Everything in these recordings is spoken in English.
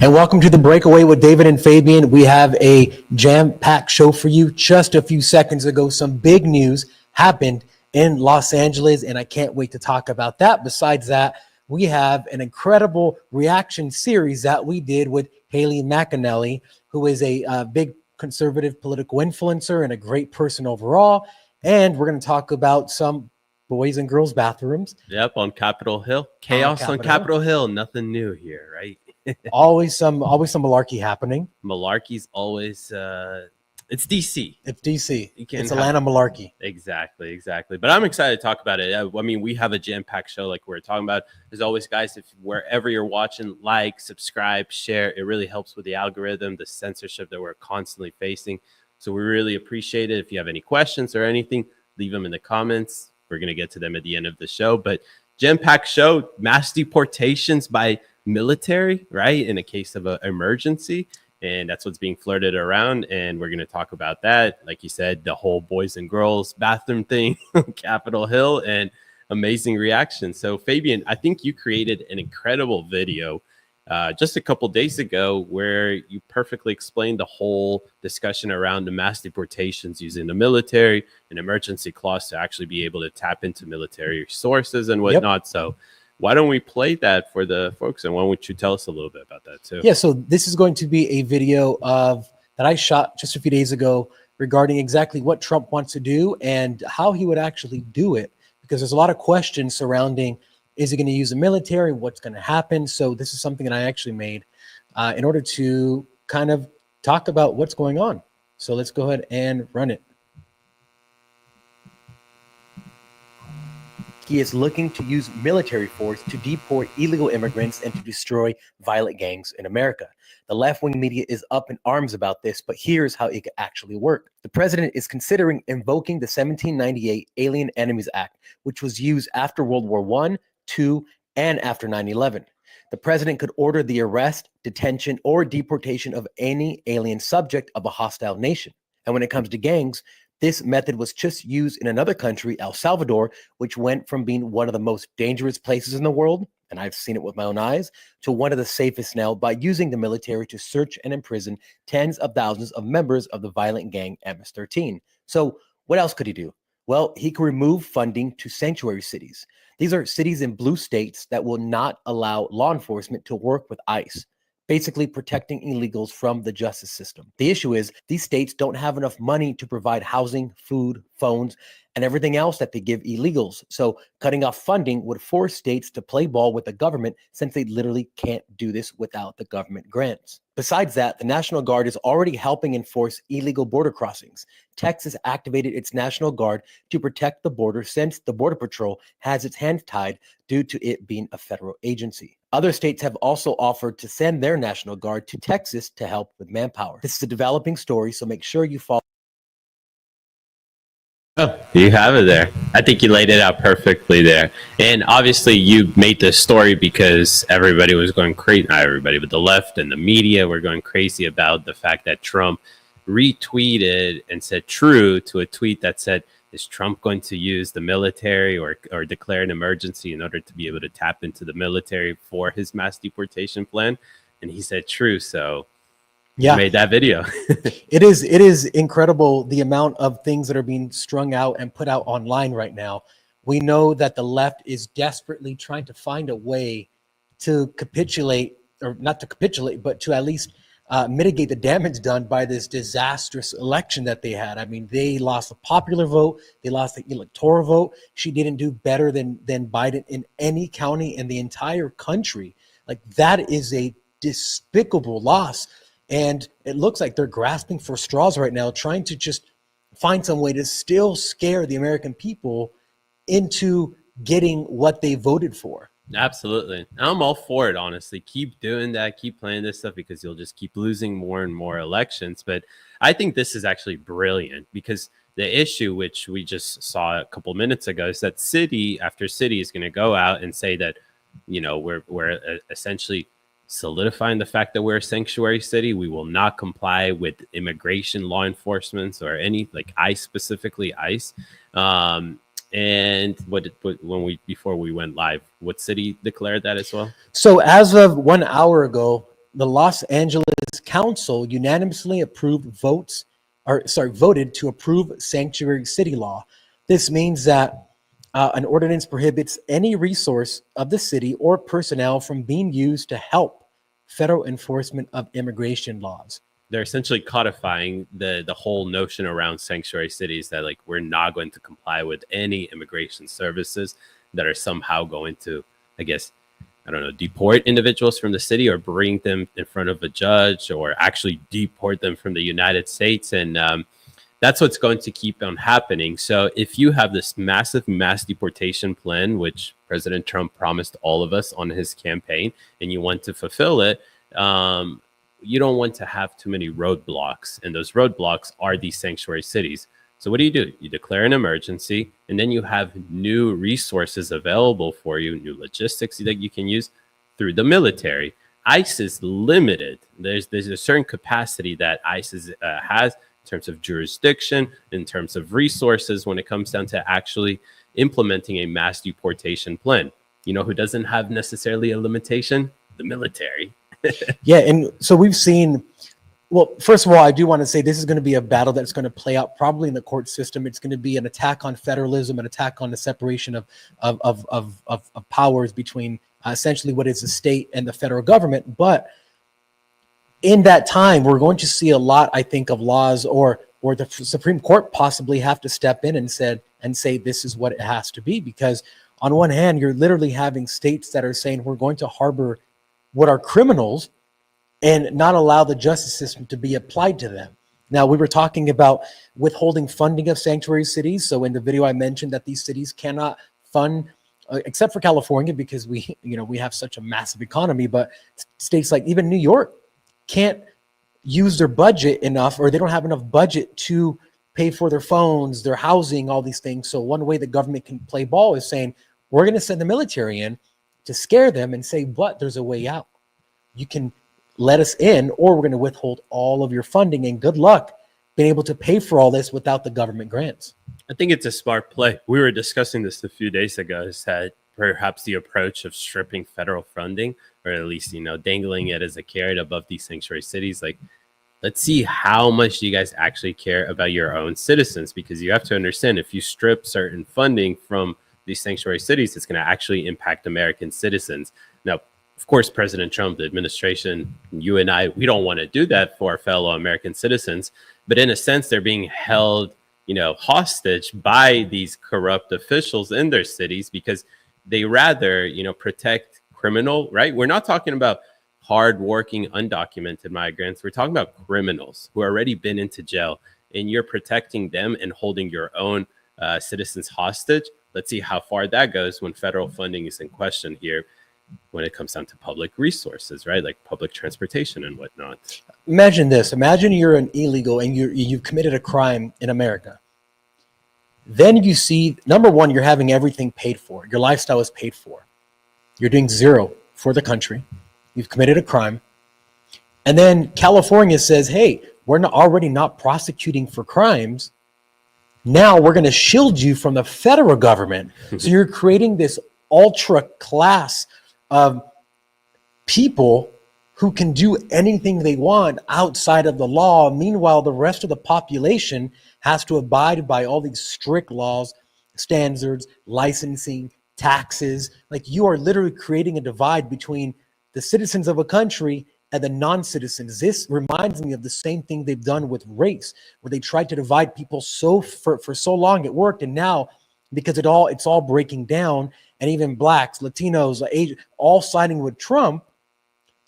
And welcome to the Breakaway with David and Fabian. We have a jam-packed show for you. Just a few seconds ago, some big news happened in Los Angeles, and I can't wait to talk about that. Besides that, we have an incredible reaction series that we did with Haley McAnally, who is a big conservative political influencer and a great person overall. And we're going to talk about some boys and girls bathrooms. Yep, on Capitol Hill. Chaos on Capitol Hill. Nothing new here, right? always some malarkey happening. Malarkey's always it's DC. It's DC. It's Atlanta malarkey. Exactly. But I'm excited to talk about it. I mean, we have a jam-packed show like we were talking about. As always, guys, if wherever you're watching, like, subscribe, share. It really helps with the algorithm, the censorship that we're constantly facing. So we really appreciate it. If you have any questions or anything, leave them in the comments. We're going to get to them at the end of the show. But jam-packed show, mass deportations by military, right, in a case of an emergency. And that's what's being flirted around. And we're going to talk about that. Like you said, the whole boys and girls bathroom thing, Capitol Hill, and amazing reaction. So, Fabian, I think you created an incredible video just a couple days ago where you perfectly explained the whole discussion around the mass deportations using the military and emergency clause to actually be able to tap into military sources and whatnot. Yep. So why don't we play that for the folks? And why don't you tell us a little bit about that too? Yeah, so this is going to be a video that I shot just a few days ago regarding exactly what Trump wants to do and how he would actually do it, because there's a lot of questions surrounding, is he going to use the military? What's going to happen? So this is something that I actually made in order to kind of talk about what's going on. So let's go ahead and run it. He is looking to use military force to deport illegal immigrants and to destroy violent gangs in America. The left-wing media is up in arms about this, but here's how it could actually work. The president is considering invoking the 1798 Alien Enemies Act, which was used after World War I, II, and after 9/11. The president could order the arrest, detention, or deportation of any alien subject of a hostile nation. And when it comes to gangs, this method was just used in another country, El Salvador, which went from being one of the most dangerous places in the world, and I've seen it with my own eyes, to one of the safest now by using the military to search and imprison tens of thousands of members of the violent gang MS-13. So what else could he do? Well, he could remove funding to sanctuary cities. These are cities in blue states that will not allow law enforcement to work with ICE, basically protecting illegals from the justice system. The issue is these states don't have enough money to provide housing, food, phones, and everything else that they give illegals. So cutting off funding would force states to play ball with the government, since they literally can't do this without the government grants. Besides that, the National Guard is already helping enforce illegal border crossings. Texas activated its National Guard to protect the border, since the Border Patrol has its hands tied due to it being a federal agency. Other states have also offered to send their National Guard to Texas to help with manpower. This is a developing story, so make sure you follow. Oh, you have it there. I think you laid it out perfectly there. And obviously you made this story because everybody was going crazy, not everybody, but the left and the media were going crazy about the fact that Trump retweeted and said true to a tweet that said, is Trump going to use the military or declare an emergency in order to be able to tap into the military for his mass deportation plan? And he said true. So yeah, made that video. It is incredible the amount of things that are being strung out and put out online right now. We know that the left is desperately trying to find a way to capitulate, or not to capitulate, but to at least mitigate the damage done by this disastrous election that they had. I mean, they lost the popular vote. They lost the electoral vote. She didn't do better than Biden in any county in the entire country. Like, that is a despicable loss. And it looks like they're grasping for straws right now, trying to just find some way to still scare the American people into getting what they voted for. Absolutely. I'm all for it, honestly. Keep doing that. Keep playing this stuff, because you'll just keep losing more and more elections. But I think this is actually brilliant, because the issue, which we just saw a couple minutes ago, is that city after city is going to go out and say that, you know, we're essentially solidifying the fact that we're a sanctuary city. We will not comply with immigration law enforcement or any, like ICE, specifically ICE. And before we went live, what city declared that as well? So as of 1 hour ago, the Los Angeles Council unanimously voted to approve sanctuary city law. This means that an ordinance prohibits any resource of the city or personnel from being used to help federal enforcement of immigration laws. They're essentially codifying the whole notion around sanctuary cities, that like we're not going to comply with any immigration services that are somehow going to, I guess, I don't know, deport individuals from the city or bring them in front of a judge or actually deport them from the United States. And that's what's going to keep on happening. So if you have this massive mass deportation plan, which President Trump promised all of us on his campaign, and you want to fulfill it, you don't want to have too many roadblocks. And those roadblocks are these sanctuary cities. So what do? You declare an emergency, and then you have new resources available for you, new logistics that you can use through the military. ICE is limited. There's a certain capacity that ICE has in terms of jurisdiction, in terms of resources, when it comes down to actually implementing a mass deportation plan. You know who doesn't have necessarily a limitation? The military. Yeah, and so we've seen, well, first of all, I do want to say this is going to be a battle that's going to play out probably in the court system. It's going to be an attack on federalism, an attack on the separation of powers between essentially what is the state and the federal government. But in that time, we're going to see a lot, I think, of laws or the Supreme Court possibly have to step in and say this is what it has to be. Because on one hand, you're literally having states that are saying we're going to harbor what are criminals and not allow the justice system to be applied to them. Now, we were talking about withholding funding of sanctuary cities. So in the video, I mentioned that these cities cannot fund, except for California, because we have such a massive economy, but states like even New York can't use their budget enough, or they don't have enough budget to pay for their phones, their housing, all these things. So one way the government can play ball is saying, we're going to send the military in to scare them and say, but there's a way out. You can let us in, or we're going to withhold all of your funding, and good luck being able to pay for all this without the government grants. I think it's a smart play. We were discussing this a few days ago, is that perhaps the approach of stripping federal funding, or at least, dangling it as a carrot above these sanctuary cities. Like, let's see how much you guys actually care about your own citizens, because you have to understand, if you strip certain funding from these sanctuary cities, it's going to actually impact American citizens. Now, of course, President Trump, the administration, you and I, we don't want to do that for our fellow American citizens. But in a sense, they're being held, hostage by these corrupt officials in their cities, because they rather, protect criminal, right? We're not talking about hardworking, undocumented migrants. We're talking about criminals who already been into jail, and you're protecting them and holding your own citizens hostage. Let's see how far that goes when federal funding is in question here, when it comes down to public resources, right? Like public transportation and whatnot. Imagine this. Imagine you're an illegal and you've committed a crime in America. Then you see, number one, you're having everything paid for. Your lifestyle is paid for. You're doing zero for the country. You've committed a crime. And then California says, hey, we're already not prosecuting for crimes. Now we're going to shield you from the federal government. So you're creating this ultra class of people who can do anything they want outside of the law. Meanwhile, the rest of the population has to abide by all these strict laws, standards, licensing, taxes. Like, you are literally creating a divide between the citizens of a country and the non-citizens. This reminds me of the same thing they've done with race, where they tried to divide people for so long it worked, and now because it's all breaking down, and even blacks, Latinos, Asians, all siding with Trump,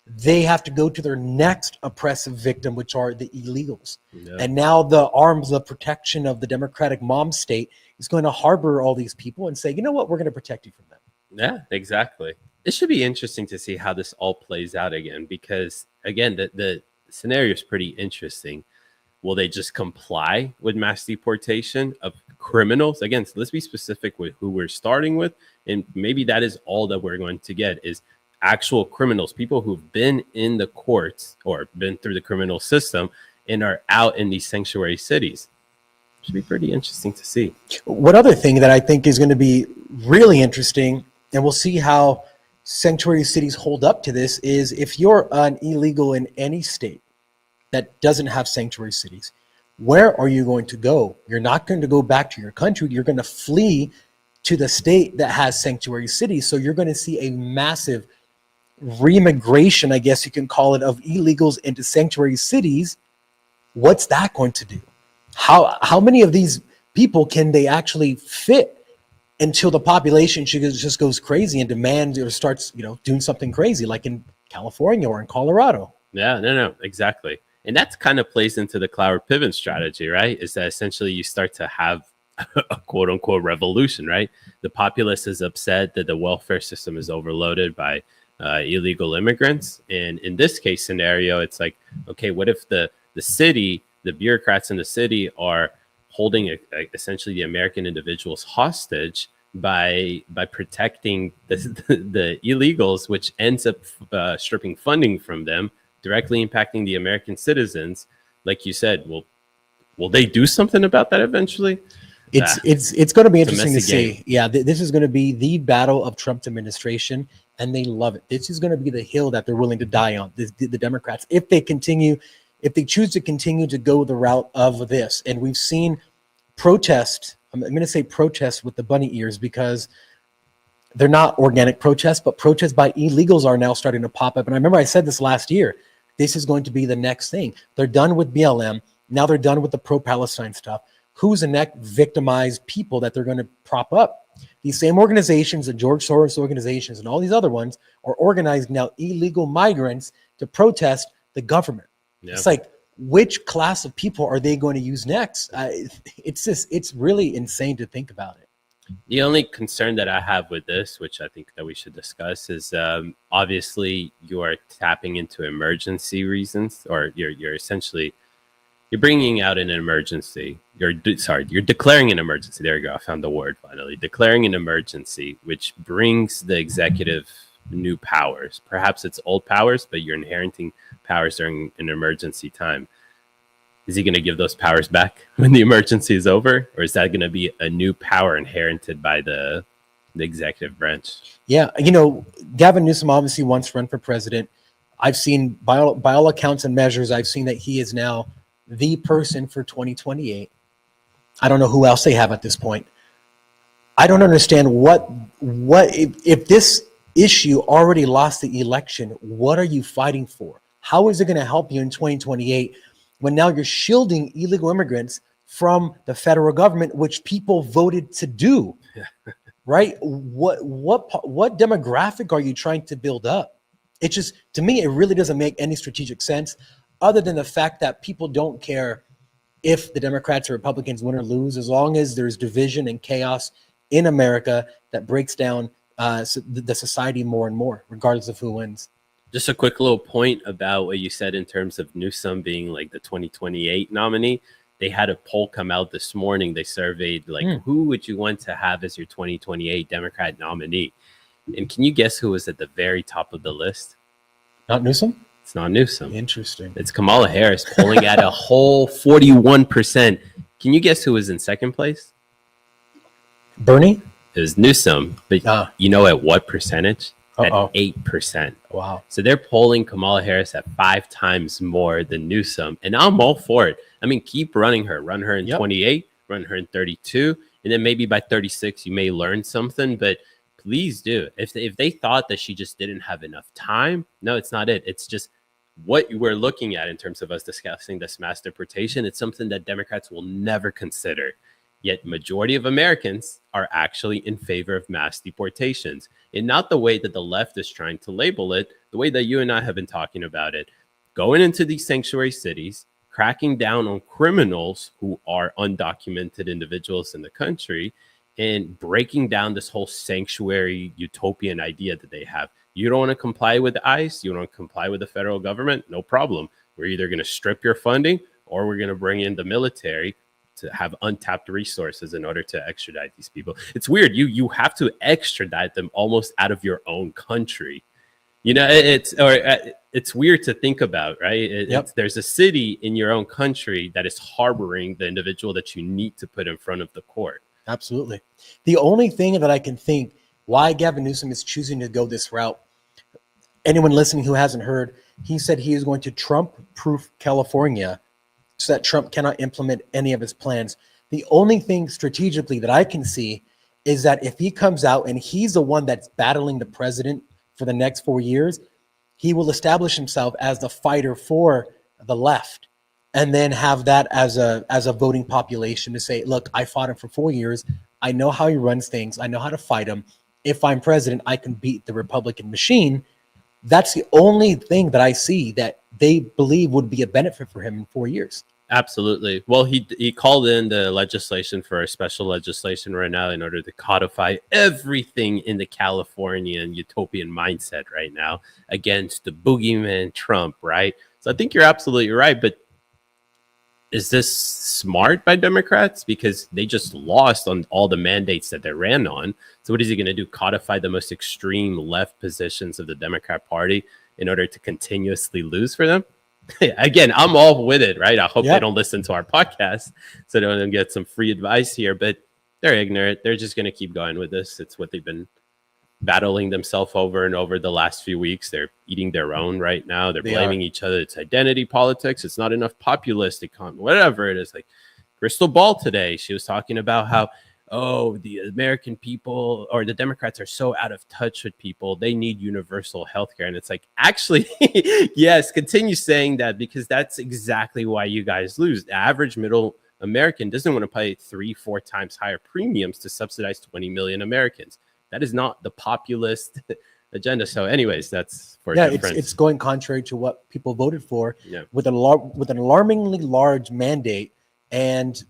they have to go to their next oppressive victim, which are the illegals. Yeah. And now the arms of protection of the Democratic mom state is going to harbor all these people and say, you know what, we're going to protect you from them. Yeah, exactly. It should be interesting to see how this all plays out again, because again, the scenario is pretty interesting. Will they just comply with mass deportation of criminals? Again, so let's be specific with who we're starting with. And maybe that is all that we're going to get is actual criminals, people who've been in the courts or been through the criminal system and are out in these sanctuary cities. Should be pretty interesting to see. One other thing that I think is going to be really interesting, and we'll see how sanctuary cities hold up to this is if you're an illegal in any state that doesn't have sanctuary cities, where are you going to go? You're not going to go back to your country. You're going to flee to the state that has sanctuary cities. So you're going to see a massive remigration, I guess you can call it, of illegals into sanctuary cities. What's that going to do? How many of these people can they actually fit until the population just goes crazy and demands or starts, doing something crazy like in California or in Colorado? Yeah, no, exactly. And that's kind of plays into the cloud pivot strategy, right? Is that essentially you start to have a quote unquote revolution, right? The populace is upset that the welfare system is overloaded by illegal immigrants. And in this case scenario, it's like, okay, what if the city, the bureaucrats in the city are holding essentially the American individuals hostage by protecting the illegals, which ends up stripping funding from them, directly impacting the American citizens. Like you said, will they do something about that eventually? It's going to be interesting to see. Yeah, this is going to be the battle of Trump's administration, and they love it. This is going to be the hill that they're willing to die on. The Democrats, if they choose to continue to go the route of this, and we've seen protest. I'm going to say protest with the bunny ears because they're not organic protests, but protests by illegals are now starting to pop up. And I remember I said this last year. This is going to be the next thing. They're done with BLM. Now they're done with the pro-Palestine stuff. Who's the next victimized people that they're going to prop up? These same organizations, the George Soros organizations and all these other ones, are organizing now illegal migrants to protest the government. Yeah. It's like, which class of people are they going to use next? It's really insane to think about it. The only concern that I have with this, which I think that we should discuss, is obviously you are tapping into emergency reasons, or you're essentially you're bringing out an emergency. You're declaring an emergency. There you go. I found the word finally. Declaring an emergency, which brings the executive new powers. Perhaps it's old powers, but you're inheriting powers during an emergency time. Is he going to give those powers back when the emergency is over? Or is that going to be a new power inherited by the executive branch? Yeah. Gavin Newsom obviously wants to run for president. I've seen by all accounts and measures, I've seen that he is now the person for 2028. I don't know who else they have at this point. I don't understand what if this issue already lost the election, what are you fighting for? How is it going to help you in 2028 when now you're shielding illegal immigrants from the federal government, which people voted to do? Right? What demographic are you trying to build up? It just, to me, it really doesn't make any strategic sense, other than the fact that people don't care if the Democrats or Republicans win or lose, as long as there's division and chaos in America that breaks down the society more and more, regardless of who wins. Just a quick little point about what you said in terms of Newsom being like the 2028 nominee. They had a poll come out this morning. They surveyed who would you want to have as your 2028 Democrat nominee? And can you guess who was at the very top of the list? Not Newsom? It's not Newsom. Interesting. It's Kamala Harris, polling at a whole 41%. Can you guess who was in second place? Bernie? It was Newsom, but you know at what percentage? At 8%. Wow. So they're polling Kamala Harris at 5 times more than Newsom. And I'm all for it. I mean, keep running her. Run her in 28, run her in 32. And then maybe by 36, you may learn something. But please do. If they thought that she just didn't have enough time, no, it's not it. It's just what we're looking at in terms of us discussing this mass deportation. It's something that Democrats will never consider. Yet majority of Americans are actually in favor of mass deportations, and not the way that the left is trying to label it, the way that you and I have been talking about it. Going into these sanctuary cities, cracking down on criminals who are undocumented individuals in the country, and breaking down this whole sanctuary utopian idea that they have. You don't want to comply with ICE, you don't want to comply with the federal government, no problem. We're either going to strip your funding or we're going to bring in the military to have untapped resources in order to extradite these people. It's weird. You have to extradite them almost out of your own country. It's weird to think about, right? There's a city in your own country that is harboring the individual that you need to put in front of the court. Absolutely. The only thing that I can think why Gavin Newsom is choosing to go this route. Anyone listening who hasn't heard, he said he is going to Trump-proof California so that Trump cannot implement any of his plans. The only thing strategically that I can see is that if he comes out and he's the one that's battling the president for the next 4 years, he will establish himself as the fighter for the left, and then have that as a voting population to say, look, I fought him for 4 years. I know how he runs things. I know how to fight him. If I'm president, I can beat the Republican machine. That's the only thing that I see that they believe would be a benefit for him in 4 years. Absolutely. Well, he called in the legislation for a special legislation right now in order to codify everything in the Californian utopian mindset right now against the boogeyman Trump, right? So I think you're absolutely right. But is this smart by Democrats? Because they just lost on all the mandates that they ran on. So what is he going to do? Codify the most extreme left positions of the Democrat Party in order to continuously lose for them? Again, I'm all with it, right? I hope they don't listen to our podcast so they don't get some free advice here, but they're ignorant. They're just going to keep going with this. It's what they've been battling themselves over and over the last few weeks. They're eating their own right now. They're blaming each other. It's identity politics. It's not enough populist economy, whatever it is. Like Crystal Ball today, she was talking about how, oh, the American people or the Democrats are so out of touch with people. They need universal health care. And it's like, actually, yes, continue saying that, because that's exactly why you guys lose. The average middle American doesn't want to pay 3-4 times higher premiums to subsidize 20 million Americans. That is not the populist agenda. So anyways, that's for it's going contrary to what people voted for with an alarmingly large mandate. And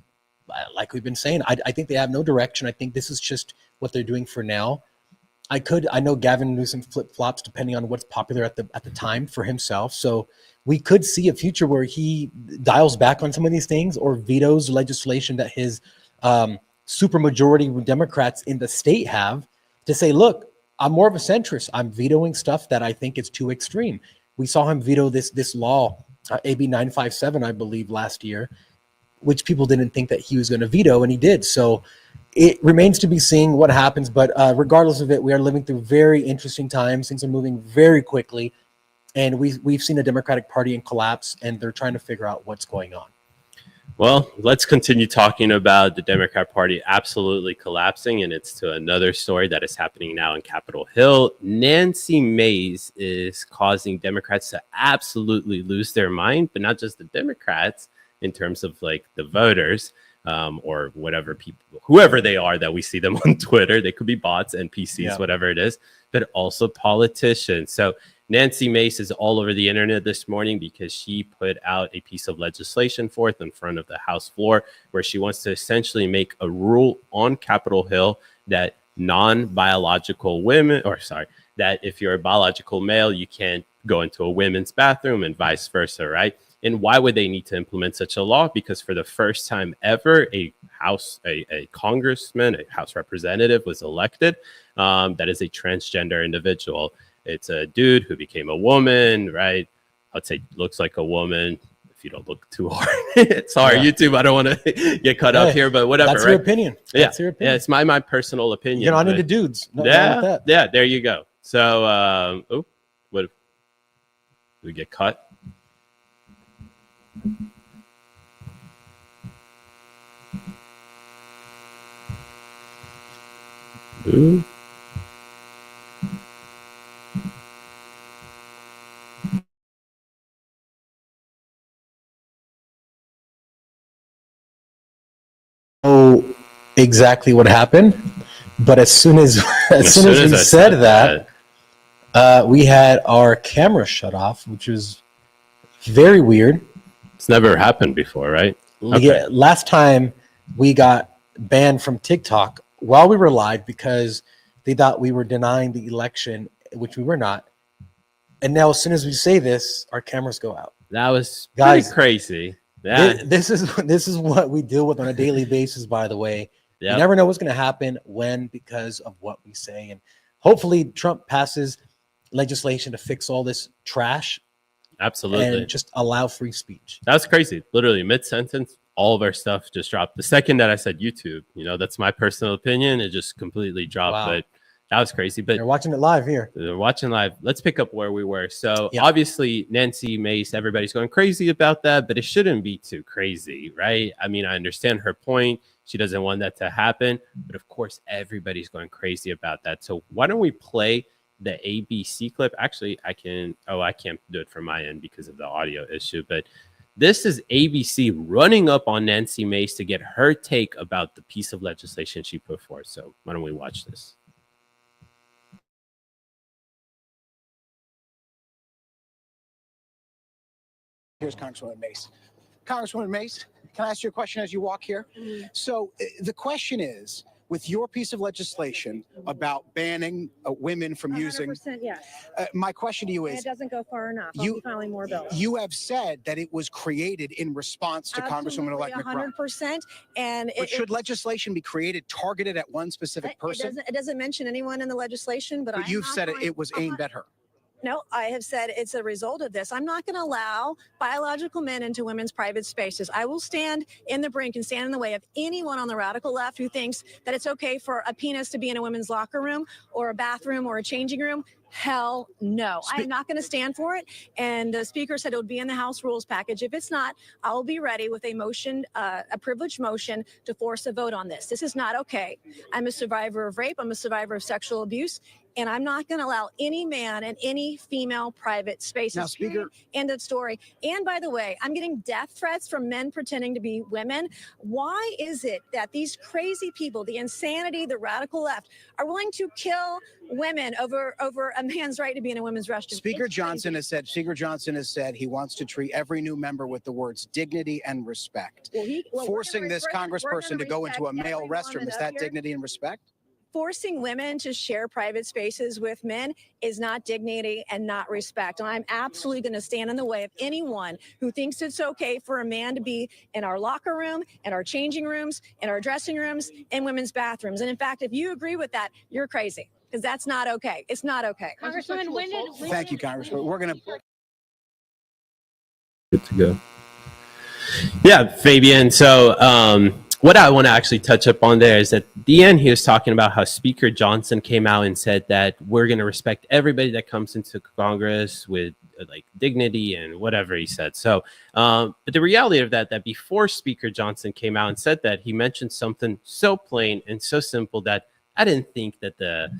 like we've been saying, I think they have no direction. I think this is just what they're doing for now. I know Gavin Newsom flip-flops depending on what's popular at the time for himself. So we could see a future where he dials back on some of these things or vetoes legislation that his supermajority Democrats in the state have, to say, look, I'm more of a centrist. I'm vetoing stuff that I think is too extreme. We saw him veto this law, AB 957, I believe, last year, which people didn't think that he was going to veto, and he did. So it remains to be seen what happens. But regardless of it, we are living through very interesting times. Things are moving very quickly, and we've seen a Democratic Party in collapse, and they're trying to figure out what's going on. Well, let's continue talking about the Democrat Party absolutely collapsing, and it's to another story that is happening now in Capitol Hill. Nancy Mace is causing Democrats to absolutely lose their mind, but not just the Democrats in terms of like the voters or whatever people, whoever they are that we see them on Twitter. They could be bots, NPCs, whatever it is, but also politicians. So Nancy Mace is all over the internet this morning because she put out a piece of legislation forth in front of the House floor where she wants to essentially make a rule on Capitol Hill that non-biological women, that if you're a biological male, you can't go into a women's bathroom and vice versa, right? And why would they need to implement such a law? Because for the first time ever, a congressman, a House representative was elected that is a transgender individual. It's a dude who became a woman, right? I'd say looks like a woman if you don't look too hard. Sorry, YouTube, I don't want to get cut up here, but whatever. That's your opinion. That's your opinion. Yeah, it's my personal opinion. You're not into dudes. Yeah, there you go. So, what? We get cut? Ooh. Know exactly what happened, but as soon as we said that, we had our camera shut off, which was very weird. It's never happened before, right? Yeah, last time we got banned from TikTok while we were live because they thought we were denying the election, which we were not. And now, as soon as we say this, our cameras go out. That was pretty crazy. Yeah. This is what we deal with on a daily basis, by the way. You never know what's going to happen when, because of what we say. And hopefully Trump passes legislation to fix all this trash. Absolutely. And just allow free speech. That's crazy. Literally mid-sentence, all of our stuff just dropped. The second that I said YouTube, that's my personal opinion. It just completely dropped. Wow. But That was crazy. But they're watching it live here. They're watching live. Let's pick up where we were. So Yeah. obviously Nancy Mace, everybody's going crazy about that, but it shouldn't be too crazy, right? I mean, I understand her point. She doesn't want that to happen, but of course everybody's going crazy about that. So why don't we play the ABC clip? Actually, I can't do it from my end because of the audio issue, but this is ABC running up on Nancy Mace to get her take about the piece of legislation she put forth. So why don't we watch this? Here's Congresswoman Mace. Congresswoman Mace, can I ask you a question as you walk here? Mm-hmm. So the question is, with your piece of legislation about banning women from using, yes. My question to you is, and it doesn't go far enough. I'll be filing more bills. You have said that it was created in response to Congresswoman-elect McBride. 100%. And but should legislation be created targeted at one specific person? It doesn't mention anyone in the legislation, but you've said it was aimed at her. No, I have said it's a result of this. I'm not going to allow biological men into women's private spaces. I will stand in the brink and stand in the way of anyone on the radical left who thinks that it's okay for a penis to be in a women's locker room or a bathroom or a changing room. Hell no. I am not going to stand for it. And the speaker said it would be in the House rules package. If it's not, I will be ready with a motion, a privileged motion to force a vote on this. This is not okay. I'm a survivor of rape. I'm a survivor of sexual abuse. And I'm not going to allow any man in any female private spaces. Now, Speaker, end of story. And by the way, I'm getting death threats from men pretending to be women. Why is it that these crazy people, the insanity, the radical left, are willing to kill women over a man's right to be in a women's restroom? Speaker Johnson has said he wants to treat every new member with the words dignity and respect. Forcing this congressperson to go into a male restroom, is that dignity and respect? Forcing women to share private spaces with men is not dignity and not respect. And I'm absolutely going to stand in the way of anyone who thinks it's okay for a man to be in our locker room, in our changing rooms, in our dressing rooms, in women's bathrooms. And in fact, if you agree with that, you're crazy, because that's not okay. It's not okay. Congresswoman, Thank you, Congressman. We're going to... Good to go. Yeah, Fabian. So, what I want to actually touch up on there is that at the end, he was talking about how Speaker Johnson came out and said that we're going to respect everybody that comes into Congress with like dignity and whatever he said. So, but the reality of that before Speaker Johnson came out and said that, he mentioned something so plain and so simple that I didn't think that the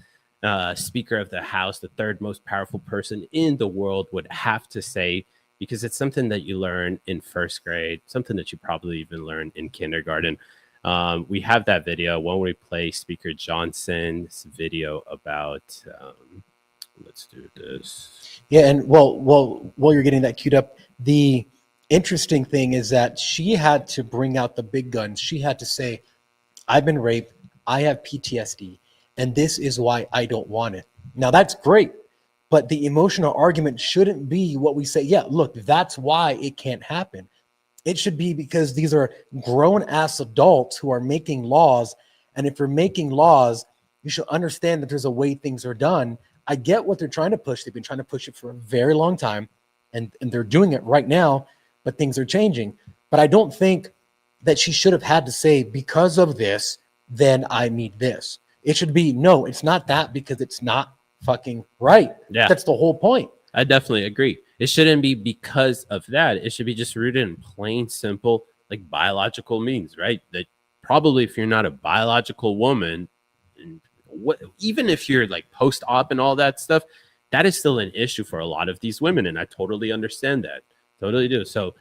Speaker of the House, the third most powerful person in the world, would have to say, because it's something that you learn in first grade, something that you probably even learned in kindergarten. We have that video. When we play Speaker Johnson's video about, let's do this. Yeah, and while you're getting that queued up, the interesting thing is that she had to bring out the big guns. She had to say, I've been raped, I have PTSD, and this is why I don't want it. Now, that's great. But the emotional argument shouldn't be what we say. Yeah, look, that's why it can't happen. It should be because these are grown-ass adults who are making laws. And if you're making laws, you should understand that there's a way things are done. I get what they're trying to push. They've been trying to push it for a very long time. And they're doing it right now, but things are changing. But I don't think that she should have had to say, because of this, then I need this. It should be, no, it's not that, because it's not fucking right. Yeah, that's the whole point. I definitely agree. It shouldn't be because of that. It should be just rooted in plain, simple, like biological means, right? That probably if you're not a biological woman, and even if you're like post-op and all that stuff, that is still an issue for a lot of these women, and I totally understand that. Totally do. So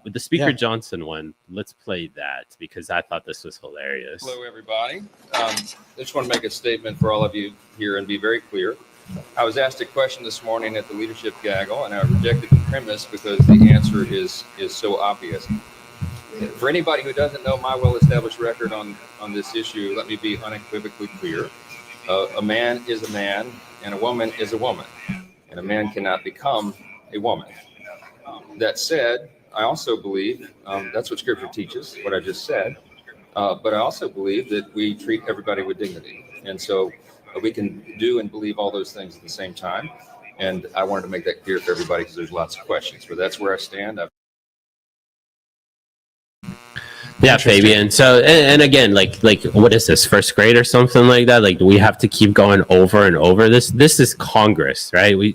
with the Speaker Johnson one, let's play that because I thought this was hilarious. Hello, everybody. I just want to make a statement for all of you here and be very clear. I was asked a question this morning at the leadership gaggle, and I rejected the premise because the answer is so obvious. For anybody who doesn't know my well-established record on this issue, let me be unequivocally clear. A man is a man, and a woman is a woman, and a man cannot become a woman. That said, I also believe that's what Scripture teaches, what I just said. But I also believe that we treat everybody with dignity. And so we can do and believe all those things at the same time. And I wanted to make that clear for everybody because there's lots of questions. But that's where I stand. Yeah, Fabian. So, and again, like what is this, first grade or something like that? Like, do we have to keep going over and over this? This is Congress, right? We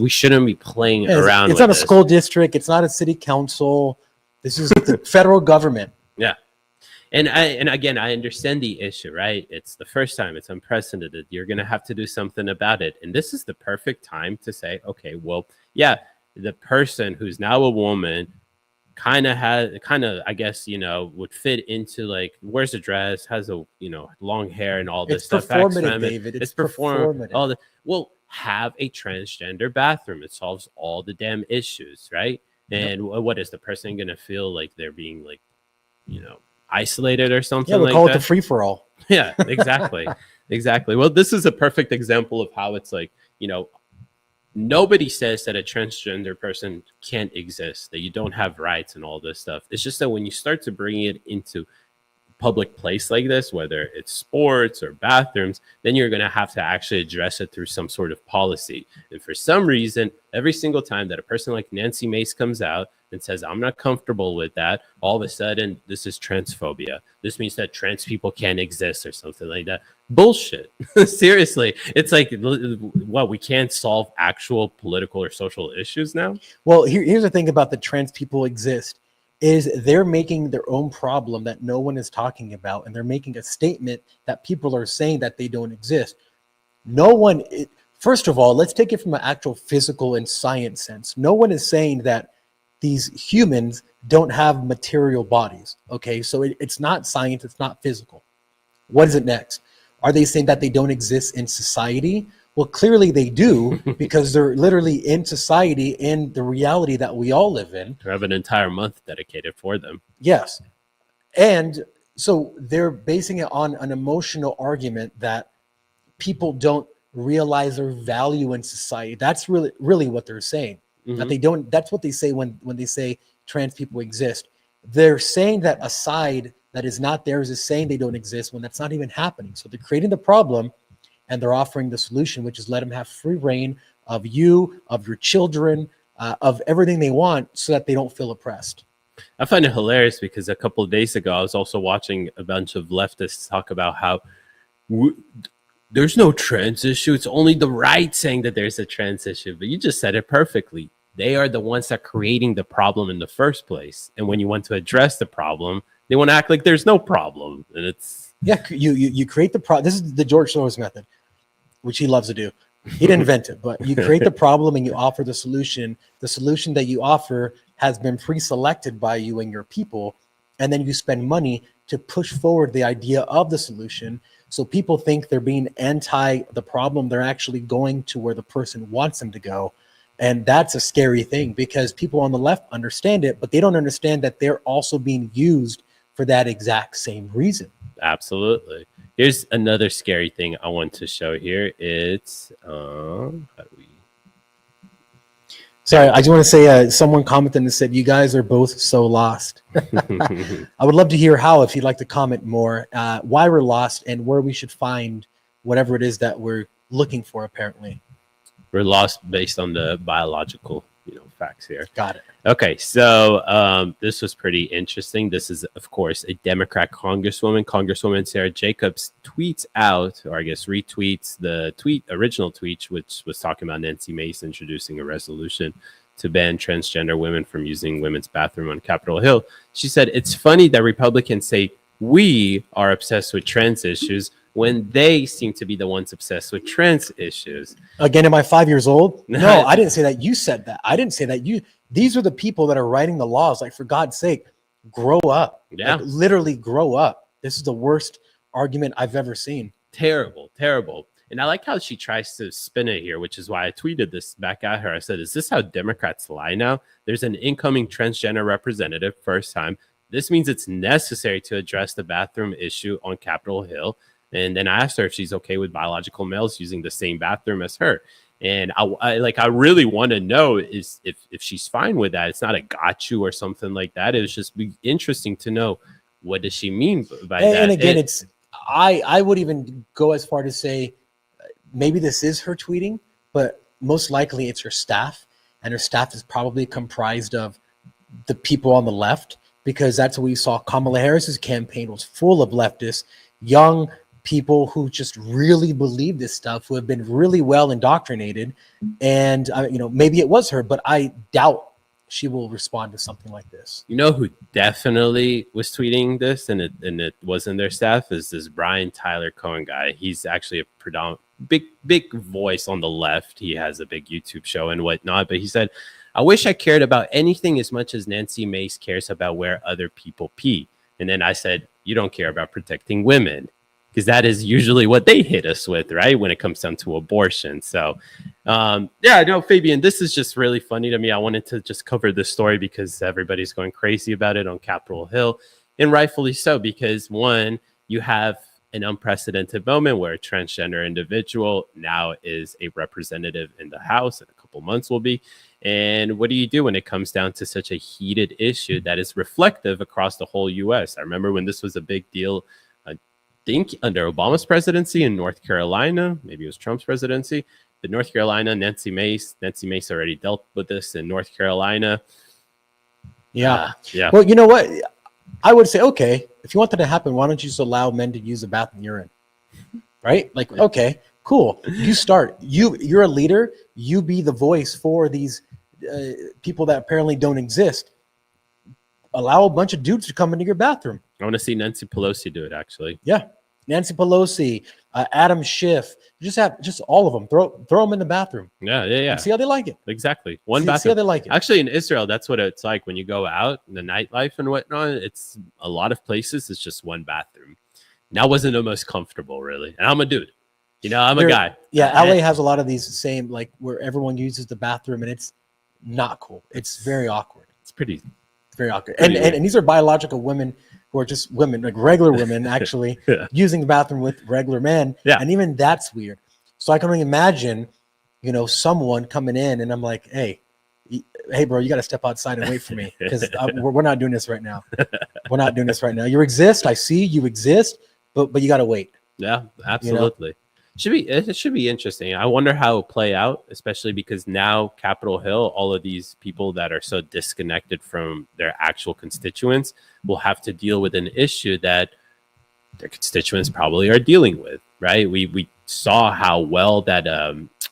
shouldn't be playing around. It's not a school district. It's not a city council. This is the federal government. Yeah. And again, I understand the issue, right? It's the first time, it's unprecedented. You're going to have to do something about it. And this is the perfect time to say, okay, well, yeah, the person who's now a woman kind of, I guess, would fit into, like, wears a dress, has a, long hair and all this stuff. Performative, David. It's performative. All the, well, have a transgender bathroom. It solves all the damn issues, right? And what is the person going to feel like they're being, like, isolated or something? Yeah, we like call that? it the free-for-all. Yeah, exactly. Exactly. Well, this is a perfect example of how it's like, nobody says that a transgender person can't exist, that you don't have rights and all this stuff. It's just that when you start to bring it into public place like this, whether it's sports or bathrooms, then you're going to have to actually address it through some sort of policy. And for some reason, every single time that a person like Nancy Mace comes out and says, I'm not comfortable with that, all of a sudden, this is transphobia. This means that trans people can't exist or something like that. Bullshit. Seriously. It's like, what, we can't solve actual political or social issues now? Well, here's the thing about the trans people exist, is they're making their own problem that no one is talking about, and they're making a statement that people are saying that they don't exist. First of all, let's take it from an actual physical and science sense. No one is saying that these humans don't have material bodies, okay? So it's not science, it's not physical. What is it next? Are they saying that they don't exist in society? Well, clearly they do, because they're literally in society, in the reality that we all live in. To have an entire month dedicated for them. Yes. And so they're basing it on an emotional argument that people don't realize their value in society. That's really what they're saying. Mm-hmm. That they don't. That's what they say when they say trans people exist. They're saying that a side that is not theirs is saying they don't exist when that's not even happening. So they're creating the problem, and they're offering the solution, which is let them have free reign of you, of your children, of everything they want, so that they don't feel oppressed. I find it hilarious because a couple of days ago, I was also watching a bunch of leftists talk about how there's no trans issue. It's only the right saying that there's a trans issue. But you just said it perfectly. They are the ones that are creating the problem in the first place. And when you want to address the problem, they want to act like there's no problem. And it's... Yeah, you create the problem. This is the George Soros method, which he loves to do. He didn't invent it, but you create the problem and you offer the solution. The solution that you offer has been pre-selected by you and your people. And then you spend money to push forward the idea of the solution. So people think they're being anti the problem. They're actually going to where the person wants them to go. And that's a scary thing, because people on the left understand it, but they don't understand that they're also being used for that exact same reason. Absolutely. Here's another scary thing I want to show here. It's how do we... Sorry, I just want to say someone commented and said, you guys are both so lost. I would love to hear how, if you'd like to comment more, why we're lost and where we should find whatever it is that we're looking for, apparently. We're lost based on the biological, facts here. Got it. Okay, so this was pretty interesting. This is, of course, a Democrat Congresswoman Sarah Jacobs tweets out, or I guess retweets the original tweet, which was talking about Nancy Mace introducing a resolution to ban transgender women from using women's bathroom on Capitol Hill. She said, "It's funny that Republicans say we are obsessed with trans issues when they seem to be the ones obsessed with trans issues." Again, am I 5 years old? No, I didn't say that. You said that. I didn't say that. These are the people that are writing the laws. Like, for God's sake, grow up. Yeah. Like, literally grow up. This is the worst argument I've ever seen. Terrible, terrible. And I like how she tries to spin it here, which is why I tweeted this back at her. I said, is this how Democrats lie now? There's an incoming transgender representative, first time. This means it's necessary to address the bathroom issue on Capitol Hill. And then I asked her if she's okay with biological males using the same bathroom as her. And I really want to know is if she's fine with that. It's not a got you or something like that. It was just be interesting to know, what does she mean by that? And again, I would even go as far to say maybe this is her tweeting, but most likely it's her staff. And her staff is probably comprised of the people on the left because that's what we saw. Kamala Harris's campaign was full of leftists, young people who just really believe this stuff, who have been really well indoctrinated. And maybe it was her, but I doubt she will respond to something like this. You know who definitely was tweeting this, and it wasn't their staff, is this Brian Tyler Cohen guy. He's actually a predominant big voice on the left. He has a big YouTube show and whatnot, but he said, "I wish I cared about anything as much as Nancy Mace cares about where other people pee." And then I said, "You don't care about protecting women." Because that is usually what they hit us with, right? When it comes down to abortion. So, yeah, no, Fabian, this is just really funny to me. I wanted to just cover this story because everybody's going crazy about it on Capitol Hill, and rightfully so, because one, you have an unprecedented moment where a transgender individual now is a representative in the House, in a couple months will be. And what do you do when it comes down to such a heated issue that is reflective across the whole U.S.? I remember when this was a big deal, think under Obama's presidency in North Carolina, maybe it was Trump's presidency, but North Carolina, Nancy Mace already dealt with this in North Carolina. Yeah. Yeah. Well, you know what? I would say, okay, if you want that to happen, why don't you just allow men to use the bathroom you're in? Right? Like, okay, cool. You start. You're a leader. You be the voice for these people that apparently don't exist. Allow a bunch of dudes to come into your bathroom. I want to see Nancy Pelosi do it, actually. Yeah. Nancy Pelosi, Adam Schiff, just all of them. Throw them in the bathroom. Yeah. And see how they like it. Exactly. One See how bathroom. they like it. Actually, in Israel, that's what it's like when you go out in the nightlife and whatnot. It's a lot of places. It's just one bathroom. That wasn't the most comfortable, really. And I'm a dude. I'm a guy. Yeah, LA has a lot of these same, like, where everyone uses the bathroom, and it's not cool. It's very awkward. It's pretty. Very awkward. And these are biological women who are just women, like regular women, actually using the bathroom with regular men. Yeah. And even that's weird. So I can only imagine, someone coming in and I'm like, hey, bro, you got to step outside and wait for me because we're not doing this right now. We're not doing this right now. You exist. I see you exist, but you got to wait. Yeah, absolutely. It should be interesting. I wonder how it'll play out, especially because now Capitol Hill, all of these people that are so disconnected from their actual constituents will have to deal with an issue that their constituents probably are dealing with, right? We saw how well that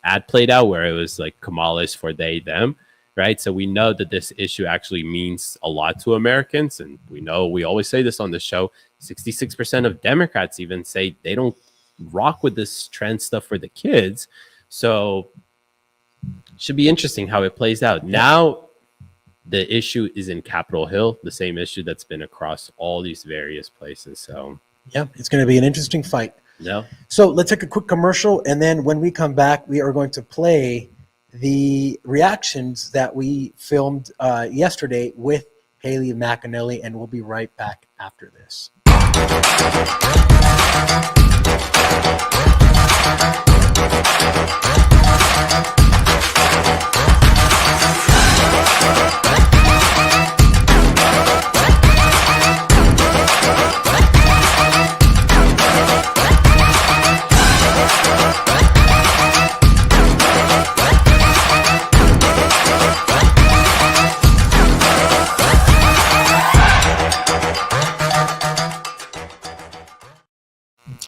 ad played out where it was like Kamala's for they, them, right? So we know that this issue actually means a lot to Americans. And we always say this on the show, 66% of Democrats even say they don't rock with this trend stuff for the kids. So should be interesting how it plays out. Now the issue is in Capitol Hill, the same issue that's been across all these various places. So yeah, it's going to be an interesting fight. Yeah. So let's take a quick commercial, and then when we come back, we are going to play the reactions that we filmed yesterday with Haley McAnally, and we'll be right back after this.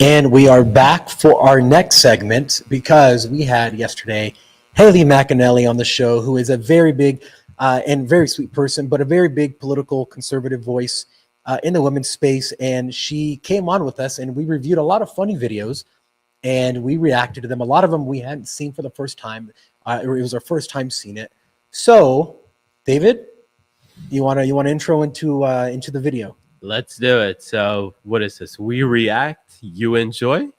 And we are back for our next segment because we had yesterday Haley McAnally on the show, who is a very big and very sweet person, but a very big political conservative voice in the women's space. And she came on with us and we reviewed a lot of funny videos and we reacted to them. A lot of them we hadn't seen for the first time. It was our first time seeing it. So, David, you want to intro into the video? Let's do it. So what is this? We react, you enjoy?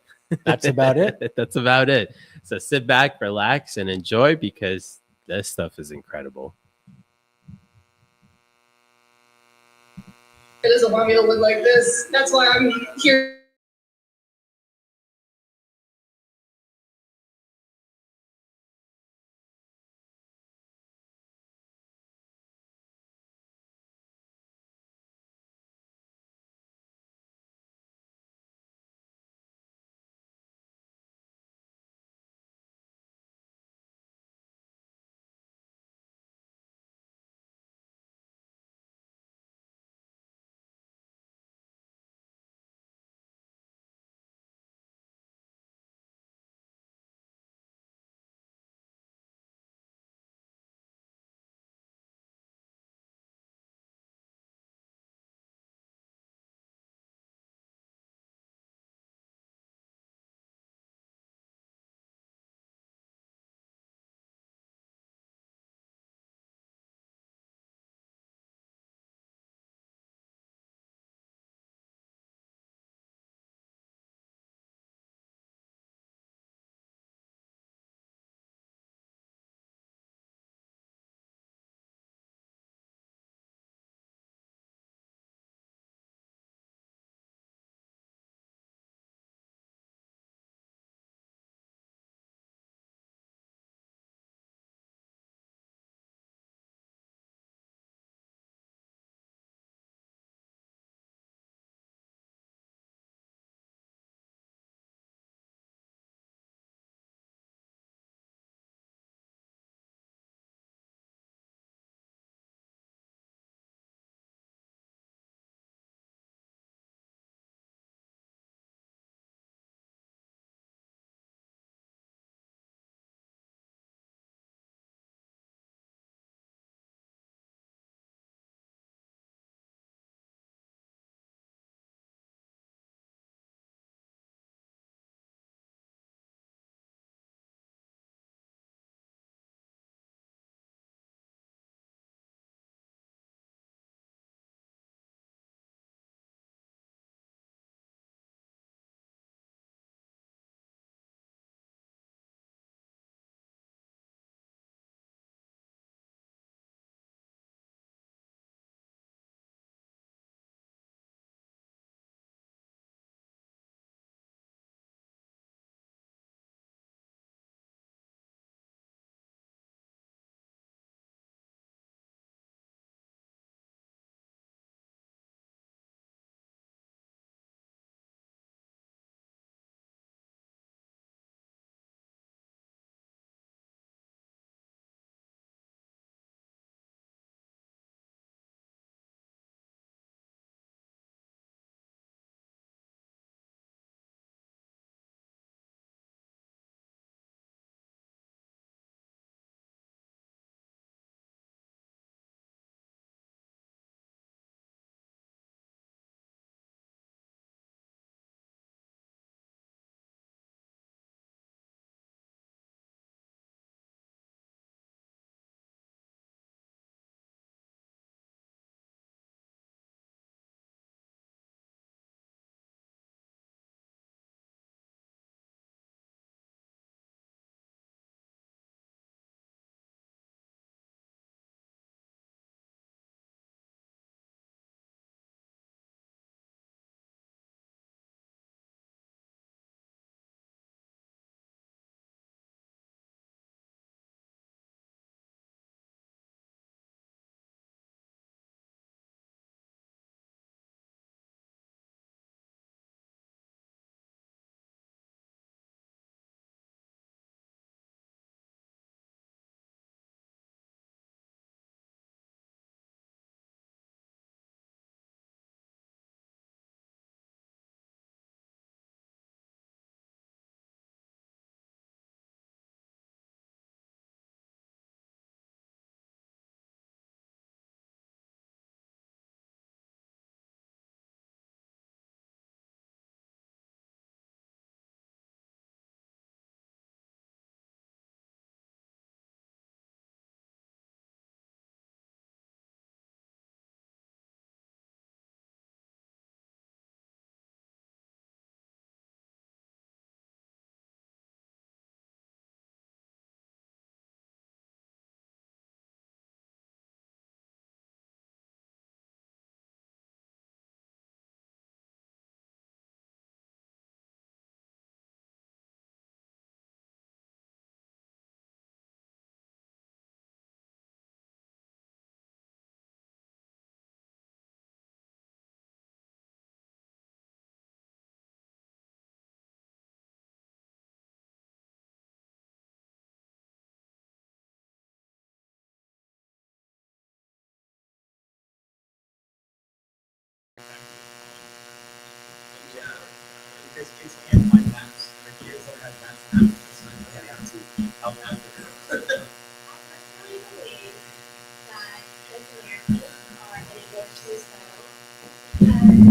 That's about it. That's about it. So sit back, relax, and enjoy because this stuff is incredible. It doesn't want me to look like this. That's why I'm here.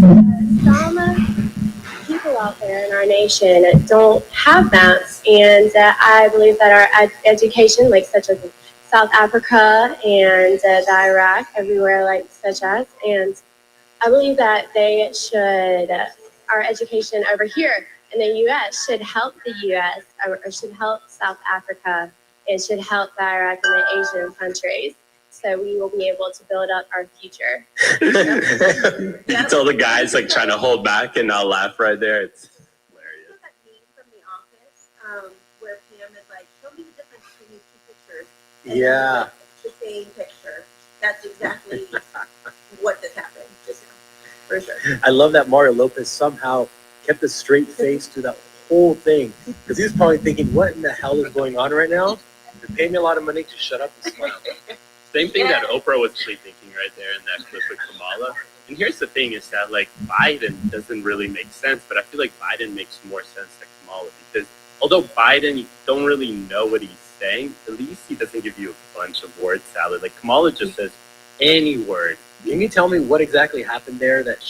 Some people out there in our nation don't have maps, and I believe that our education, like such as South Africa and the Iraq, everywhere like such as, and I believe that they should, our education over here in the U.S. should help the U.S. or should help South Africa. It should help the Iraq and the Asian countries. So we will be able to build up our future. You tell the guys like trying to hold back and not laugh right there. It's hilarious. That meme from The Office, where Pam is like, show me the difference between these two pictures. And Yeah. the same picture. That's exactly what just happened just now, for sure. I love that Mario Lopez somehow kept a straight face through that whole thing, because he was probably thinking, what in the hell is going on right now? They pay me a lot of money to shut up and smile. Same thing that Oprah was actually thinking right there in that clip with Kamala. And here's the thing is that like Biden doesn't really make sense, but I feel like Biden makes more sense than Kamala, because although Biden, you don't really know what he's saying, at least he doesn't give you a bunch of word salad. Like Kamala just says any word. Can you tell me what exactly happened there that